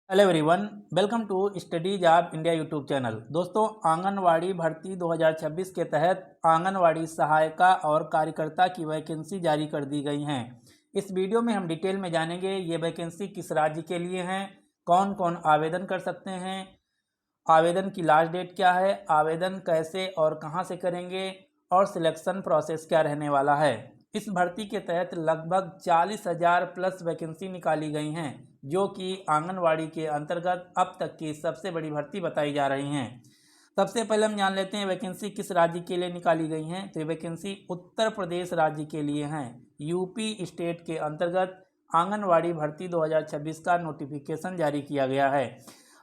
Hello everyone, welcome to study job India YouTube channel. दोस्तों, आंगनवाड़ी भर्ती 2026 के तहत आंगनवाड़ी सहायिका और कार्यकर्ता की वैकेंसी जारी कर दी गई हैं। इस वीडियो में हम डिटेल में जानेंगे ये वैकेंसी किस राज्य के लिए हैं, कौन कौन आवेदन कर सकते हैं, आवेदन की लास्ट डेट क्या है, आवेदन कैसे और कहां से करेंगे और सिलेक्शन प्रोसेस क्या रहने वाला है। इस भर्ती के तहत लगभग 40,000 प्लस वैकेंसी निकाली गई हैं, जो कि आंगनवाड़ी के अंतर्गत अब तक की सबसे बड़ी भर्ती बताई जा रही हैं। सबसे पहले हम जान लेते हैं वैकेंसी किस राज्य के लिए निकाली गई हैं। तो ये वैकेंसी उत्तर प्रदेश राज्य के लिए हैं। यूपी स्टेट के अंतर्गत आंगनवाड़ी भर्ती 2026 का नोटिफिकेशन जारी किया गया है।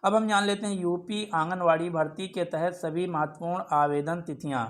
अब हम जान लेते हैं यूपी आंगनवाड़ी भर्ती के तहत सभी महत्वपूर्ण आवेदन तिथियां।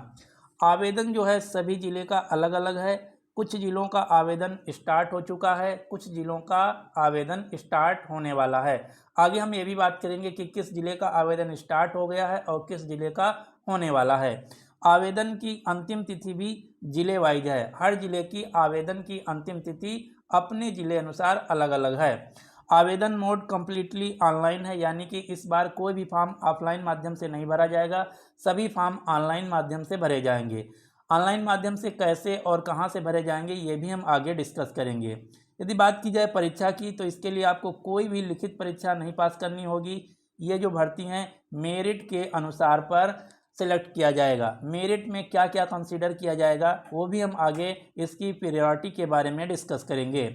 आवेदन जो है सभी जिले का अलग अलग है। कुछ जिलों का आवेदन स्टार्ट हो चुका है, कुछ जिलों का आवेदन स्टार्ट होने वाला है। आगे हम ये भी बात करेंगे कि किस जिले का आवेदन स्टार्ट हो गया है और किस जिले का होने वाला है। आवेदन की अंतिम तिथि भी जिले वाइज है। हर जिले की आवेदन की अंतिम तिथि अपने जिले अनुसार अलग अलग है। आवेदन मोड कम्प्लीटली ऑनलाइन है, यानी कि इस बार कोई भी फॉर्म ऑफलाइन माध्यम से नहीं भरा जाएगा, सभी फॉर्म ऑनलाइन माध्यम से भरे जाएंगे। ऑनलाइन माध्यम से कैसे और कहां से भरे जाएंगे ये भी हम आगे डिस्कस करेंगे। यदि बात की जाए परीक्षा की, तो इसके लिए आपको कोई भी लिखित परीक्षा नहीं पास करनी होगी। ये जो भर्ती हैं मेरिट के अनुसार पर सिलेक्ट किया जाएगा। मेरिट में क्या क्या कंसीडर किया जाएगा वो भी हम आगे इसकी प्रायोरिटी के बारे में डिस्कस करेंगे।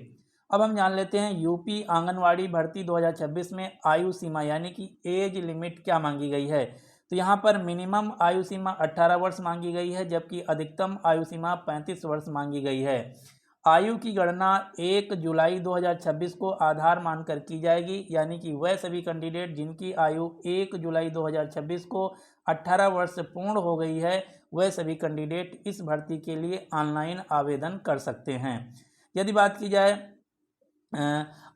अब हम जान लेते हैं यूपी आंगनवाड़ी भर्ती 2026 में आयु सीमा यानी कि एज लिमिट क्या मांगी गई है। तो यहाँ पर मिनिमम आयु सीमा 18 वर्ष मांगी गई है, जबकि अधिकतम आयु सीमा 35 वर्ष मांगी गई है। आयु की गणना 1 जुलाई 2026 को आधार मानकर की जाएगी, यानी कि वह सभी कैंडिडेट जिनकी आयु 1 जुलाई 2026 को 18 वर्ष पूर्ण हो गई है, वह सभी कैंडिडेट इस भर्ती के लिए ऑनलाइन आवेदन कर सकते हैं। यदि बात की जाए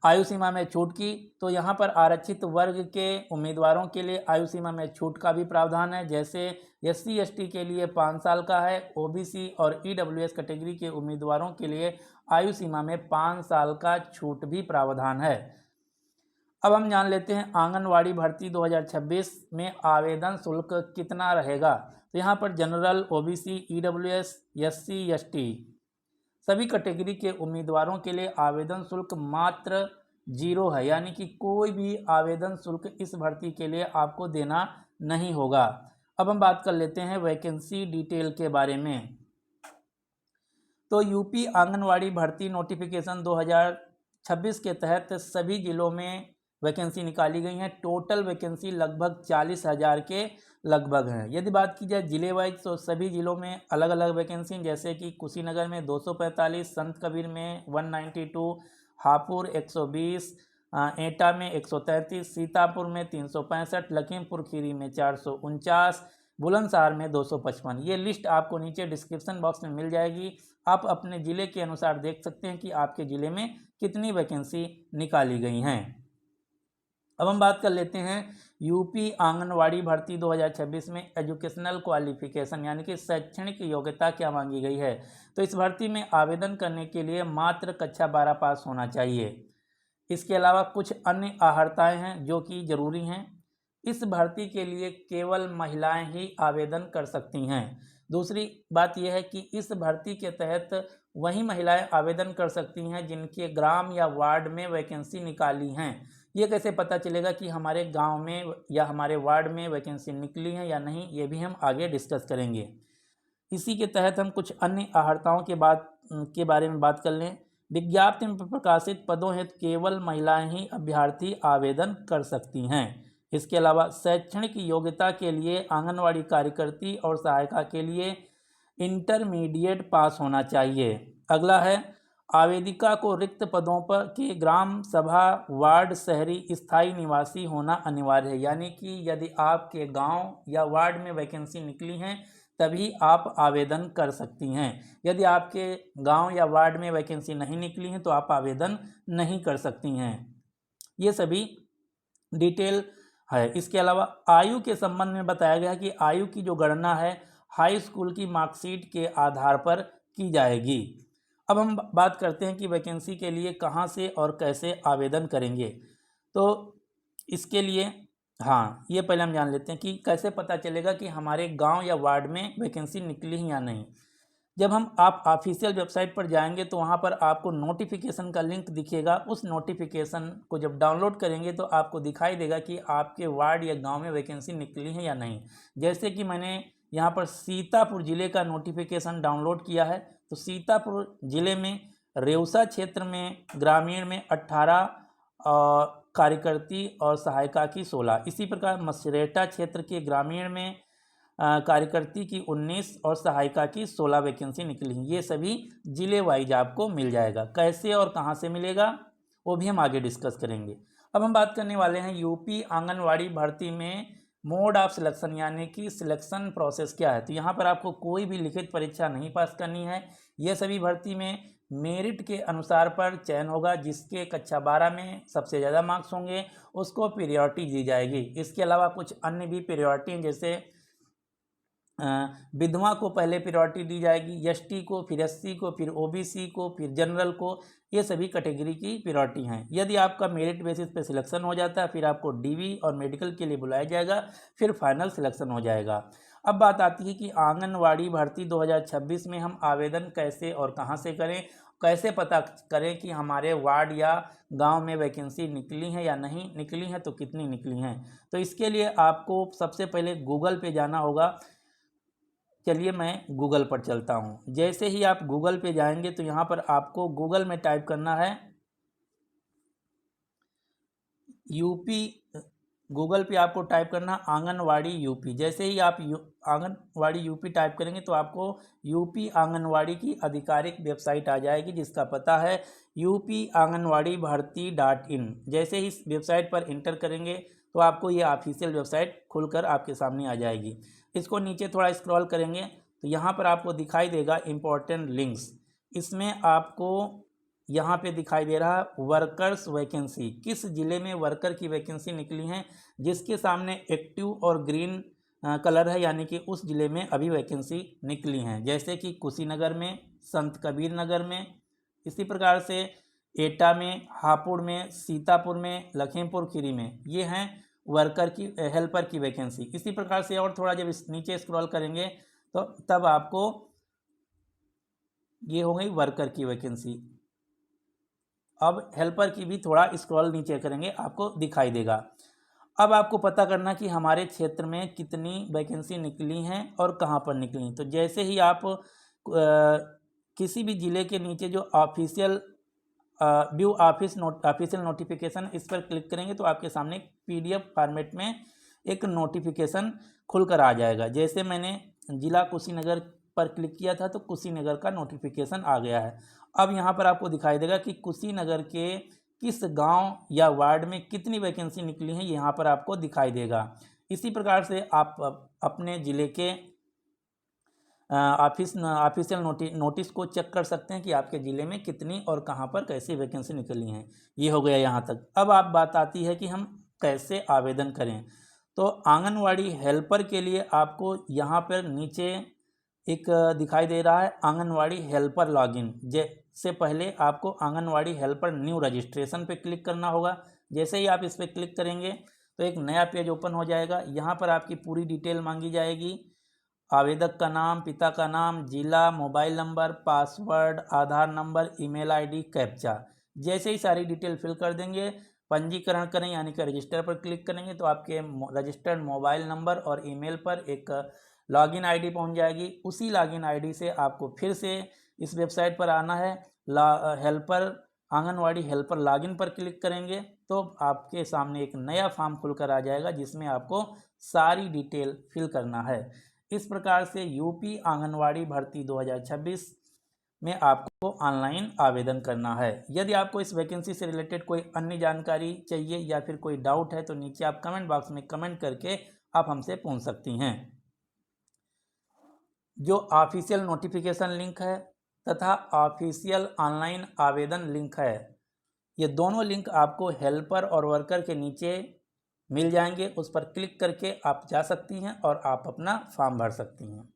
आयु सीमा में छूट की, तो यहाँ पर आरक्षित वर्ग के उम्मीदवारों के लिए आयु सीमा में छूट का भी प्रावधान है। जैसे SC ST के लिए 5 साल का है, OBC और EWS कैटेगरी के उम्मीदवारों के लिए आयु सीमा में 5 साल का छूट भी प्रावधान है। अब हम जान लेते हैं आंगनवाड़ी भर्ती 2026 में आवेदन शुल्क कितना रहेगा। तो यहाँ पर general, OBC, EWS, SC ST सभी कैटेगरी के उम्मीदवारों के लिए आवेदन शुल्क मात्र 0 है, यानी कि कोई भी आवेदन शुल्क इस भर्ती के लिए आपको देना नहीं होगा। अब हम बात कर लेते हैं वैकेंसी डिटेल के बारे में। तो यूपी आंगनवाड़ी भर्ती नोटिफिकेशन 2026 के तहत सभी जिलों में वैकेंसी निकाली गई हैं। टोटल वैकेंसी लगभग 40,000 के लगभग हैं। यदि बात की जाए जिले वाइज, तो सभी जिलों में अलग अलग वैकेंसी, जैसे कि कुशीनगर में 245, संत कबीर में 192, हापुड़ 120, एटा में 133, सीतापुर में 365, लखीमपुर खीरी में 449, बुलंदशहर में 255। ये लिस्ट आपको नीचे डिस्क्रिप्शन बॉक्स में मिल जाएगी। आप अपने ज़िले के अनुसार देख सकते हैं कि आपके ज़िले में कितनी वैकेंसी निकाली गई हैं। अब हम बात कर लेते हैं यूपी आंगनवाड़ी भर्ती 2026 में एजुकेशनल क्वालिफिकेशन यानी कि शैक्षणिक योग्यता क्या मांगी गई है। तो इस भर्ती में आवेदन करने के लिए मात्र कक्षा 12 पास होना चाहिए। इसके अलावा कुछ अन्य अहर्ताएँ हैं जो कि ज़रूरी हैं। इस भर्ती के लिए केवल महिलाएं ही आवेदन कर सकती हैं। दूसरी बात यह है कि इस भर्ती के तहत वही महिलाएं आवेदन कर सकती हैं जिनके ग्राम या वार्ड में वैकेंसी निकाली हैं। ये कैसे पता चलेगा कि हमारे गांव में या हमारे वार्ड में वैकेंसी निकली है या नहीं, ये भी हम आगे डिस्कस करेंगे। इसी के तहत हम कुछ अन्य अहर्ताओं के बारे में बात कर लें। विज्ञप्ति में प्रकाशित पदों हेतु केवल महिलाएं ही अभ्यर्थी आवेदन कर सकती हैं। इसके अलावा शैक्षणिक योग्यता के लिए आंगनवाड़ी कार्यकर्ती और सहायिका के लिए इंटरमीडिएट पास होना चाहिए। अगला है आवेदिका को रिक्त पदों पर के ग्राम सभा वार्ड शहरी स्थायी निवासी होना अनिवार्य है, यानी कि यदि आपके गांव या वार्ड में वैकेंसी निकली हैं तभी आप आवेदन कर सकती हैं। यदि आपके गांव या वार्ड में वैकेंसी नहीं निकली है तो आप आवेदन नहीं कर सकती हैं। ये सभी डिटेल है। इसके अलावा आयु के संबंध में बताया गया कि आयु की जो गणना है हाई स्कूल की मार्कशीट के आधार पर की जाएगी। अब हम बात करते हैं कि वैकेंसी के लिए कहां से और कैसे आवेदन करेंगे। तो इसके लिए हाँ, ये पहले हम जान लेते हैं कि कैसे पता चलेगा कि हमारे गांव या वार्ड में वैकेंसी निकली है या नहीं। जब हम आप ऑफिशियल वेबसाइट पर जाएंगे तो वहाँ पर आपको नोटिफिकेशन का लिंक दिखेगा। उस नोटिफिकेशन को जब डाउनलोड करेंगे तो आपको दिखाई देगा कि आपके वार्ड या गांव में वैकेंसी निकली है या नहीं। जैसे कि मैंने यहाँ पर सीतापुर ज़िले का नोटिफिकेशन डाउनलोड किया है, तो सीतापुर ज़िले में रेउसा क्षेत्र में ग्रामीण में 18 कार्यकर्ती और सहायिका की 16, इसी प्रकार मसरेटा क्षेत्र के ग्रामीण में कार्यकर्ती की 19 और सहायिका की 16 वैकेंसी निकली हैं। ये सभी जिले वाइज आपको मिल जाएगा। कैसे और कहाँ से मिलेगा वो भी हम आगे डिस्कस करेंगे। अब हम बात करने वाले हैं यूपी आंगनवाड़ी भर्ती में मोड ऑफ सिलेक्शन, यानी कि सिलेक्शन प्रोसेस क्या है। तो यहाँ पर आपको कोई भी लिखित परीक्षा नहीं पास करनी है। यह सभी भर्ती में मेरिट के अनुसार पर चयन होगा। जिसके कक्षा 12 में सबसे ज़्यादा मार्क्स होंगे उसको प्रायोरिटी दी जाएगी। इसके अलावा कुछ अन्य भी प्रायोरिटी हैं, जैसे विधवा को पहले प्रायोरिटी दी जाएगी, एसटी को, फिर एससी को, फिर ओबीसी को, फिर जनरल को। ये सभी कैटेगरी की प्रायोरिटी हैं। यदि आपका मेरिट बेसिस पे सिलेक्शन हो जाता है फिर आपको डीवी और मेडिकल के लिए बुलाया जाएगा, फिर फाइनल सिलेक्शन हो जाएगा। अब बात आती है कि आंगनवाड़ी भर्ती 2026 में हम आवेदन कैसे और कहाँ से करें, कैसे पता करें कि हमारे वार्ड या गांव में वैकेंसी निकली है या नहीं निकली है, तो कितनी निकली हैं। तो इसके लिए आपको सबसे पहले गूगल पे जाना होगा। चलिए मैं गूगल पर चलता हूँ। जैसे ही आप गूगल पे जाएंगे तो यहाँ पर आपको गूगल में टाइप करना है यूपी। गूगल पे आपको टाइप करना आंगनवाड़ी यूपी। जैसे ही आप आंगनवाड़ी यूपी टाइप करेंगे तो आपको यूपी आंगनवाड़ी की आधिकारिक वेबसाइट आ जाएगी, जिसका पता है upanganawadibharti.in। जैसे ही इस वेबसाइट पर इंटर करेंगे तो आपको ये ऑफिशियल वेबसाइट खुलकर आपके सामने आ जाएगी। इसको नीचे थोड़ा स्क्रॉल करेंगे तो यहाँ पर आपको दिखाई देगा इम्पोर्टेंट लिंक्स। इसमें आपको यहाँ पे दिखाई दे रहा है वर्कर्स वैकेंसी, किस ज़िले में वर्कर की वैकेंसी निकली हैं। जिसके सामने एक्टिव और ग्रीन कलर है, यानी कि उस ज़िले में अभी वैकेंसी निकली हैं। जैसे कि कुशीनगर में, संत कबीर नगर में, इसी प्रकार से एटा में, हापुड़ में, सीतापुर में, लखीमपुर खीरी में, ये हैं वर्कर की हेल्पर की वैकेंसी। इसी प्रकार से और थोड़ा जब इस नीचे स्क्रॉल करेंगे तो तब आपको ये हो गई वर्कर की वैकेंसी। अब हेल्पर की भी थोड़ा स्क्रॉल नीचे करेंगे आपको दिखाई देगा। अब आपको पता करना कि हमारे क्षेत्र में कितनी वैकेंसी निकली हैं और कहाँ पर निकली। तो जैसे ही आप किसी भी ज़िले के नीचे जो ऑफिशियल व्यू ऑफिशियल नोटिफिकेशन, इस पर क्लिक करेंगे तो आपके सामने PDF फॉर्मेट में एक नोटिफिकेशन खुलकर आ जाएगा। जैसे मैंने ज़िला कुशीनगर पर क्लिक किया था तो कुशीनगर का नोटिफिकेशन आ गया है। अब यहाँ पर आपको दिखाई देगा कि कुशीनगर के किस गांव या वार्ड में कितनी वैकेंसी निकली है, यहाँ पर आपको दिखाई देगा। इसी प्रकार से आप अपने ज़िले के ऑफिशियल नोटिस को चेक कर सकते हैं कि आपके ज़िले में कितनी और कहाँ पर कैसी वैकेंसी निकली हैं। ये हो गया यहाँ तक। अब आप बात आती है कि हम कैसे आवेदन करें। तो आंगनवाड़ी हेल्पर के लिए आपको यहाँ पर नीचे एक दिखाई दे रहा है आंगनवाड़ी हेल्पर लॉगिन। से पहले आपको आंगनवाड़ी हेल्पर न्यू रजिस्ट्रेशन पे क्लिक करना होगा। जैसे ही आप इस पर क्लिक करेंगे तो एक नया पेज ओपन हो जाएगा। यहाँ पर आपकी पूरी डिटेल मांगी जाएगी, आवेदक का नाम, पिता का नाम, जिला, मोबाइल नंबर, पासवर्ड, आधार नंबर, ईमेल आईडी, कैप्चा। जैसे ही सारी डिटेल फिल कर देंगे, पंजीकरण करें यानी कि रजिस्टर पर क्लिक करेंगे तो आपके रजिस्टर्ड मोबाइल नंबर और ईमेल पर एक लॉगिन आईडी पहुंच जाएगी। उसी लॉगिन आईडी से आपको फिर से इस वेबसाइट पर आना है। हेल्पर आंगनवाड़ी हेल्पर लॉगिन पर क्लिक करेंगे तो आपके सामने एक नया फॉर्म खुलकर आ जाएगा, जिसमें आपको सारी डिटेल फिल करना है। इस प्रकार से यूपी आंगनवाड़ी भर्ती 2026 में आपको ऑनलाइन आवेदन करना है। यदि आपको इस वैकेंसी से रिलेटेड कोई अन्य जानकारी चाहिए या फिर कोई डाउट है तो नीचे आप कमेंट बॉक्स में कमेंट करके आप हमसे पूछ सकती हैं। जो ऑफिशियल नोटिफिकेशन लिंक है तथा ऑफिशियल ऑनलाइन आवेदन लिंक है, ये दोनों लिंक आपको हेल्पर और वर्कर के नीचे मिल जाएंगे। उस पर क्लिक करके आप जा सकती हैं और आप अपना फॉर्म भर सकती हैं।